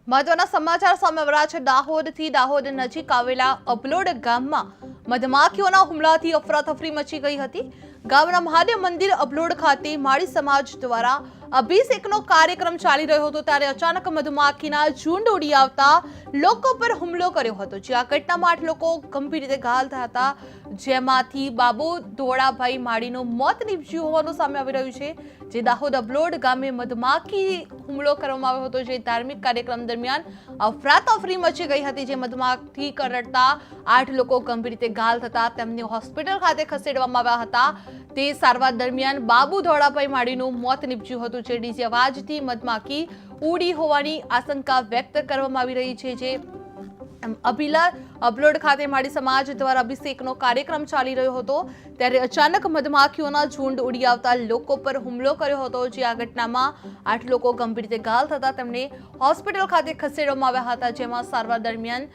મહત્વના સમાચાર સામે આવ્યા છે દાહોદથી। દાહોદ નજીક આવેલા અપલોડ ગામમાં મધમાખીઓના હુમલાથી અફરાતફરી મચી ગઈ હતી। ગામના મહાદેવ મંદિર અપલોડ ખાતે માળી સમાજ દ્વારા અભિષેકનો કાર્યક્રમ ચાલી રહ્યો હતો ત્યારે અચાનક મધમાખીના ઝુંડ ઉડી આવતા લોકો પર હુમલો કર્યો હતો। જે આ ઘટનામાં 8 લોકો ગંભીર રીતે ઘાયલ થયા હતા, જેમાંથી બાબુ ધોળાભાઈ માળીનું મોત નીપજ્યું હોવાનું સામે આવી રહ્યું છે। જે દાહોદ અપલોડ ગામે મધમાખી હુમલો કરવામાં આવ્યો હતો, જે ધાર્મિક કાર્યક્રમ દરમિયાન અફરાતફરી મચી ગઈ હતી। જે મધમાખી કરડતા 8 લોકો ગંભીર રીતે ઘાયલ થતા તેમને હોસ્પિટલ ખાતે ખસેડવામાં આવ્યા હતા। તે સારવાર દરમિયાન બાબુ ધોળાભાઈ માળીનું મોત નીપજ્યું હતું। જે ડીજે અવાજથી મધમાખી ઉડી હોવાની આશંકા વ્યક્ત કરવામાં આવી રહી છે। જે અપલોડ ખાતે માળી સમાજ દ્વારા અભિષેકનો કાર્યક્રમ ચાલી રહ્યો હતો ત્યારે અચાનક મધમાખીઓના ઝુંડ ઉડી આવતા લોકો પર હુમલો કર્યો હતો। જે આ ઘટનામાં 8 લોકો ગંભીર રીતે ઘાયલ થતા તેમને હોસ્પિટલ ખાતે ખસેડવામાં આવ્યા હતા, જેમાં સારવાર દરમિયાન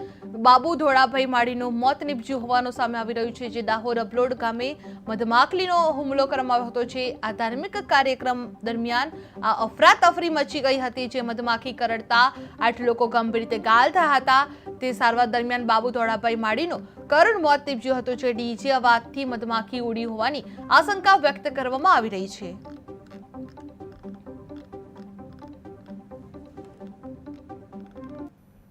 બાબુ ધોળાભાઈ માળીનું મોત નીપજ્યું હોવાનું સામે આવી રહ્યું છે। જે દાહોદ અપલોડ ગામે મધમાખીનો હુમલો કરવામાં આવ્યો હતો, જે આ ધાર્મિક કાર્યક્રમ દરમિયાન આ અફરાતફરી મચી ગઈ હતી। જે મધમાખી કરડતા 8 લોકો ગંભીર રીતે ઘાયલ થયા હતા। તે સારવાર દરમિયાન બાબુ ધોળાભાઈ માળીનું કરુણ મોત નીપજ્યું હતું। જે ડીજે અવાજથી મધમાખી ઉડી હોવાની આશંકા વ્યક્ત કરવામાં આવી રહી છે।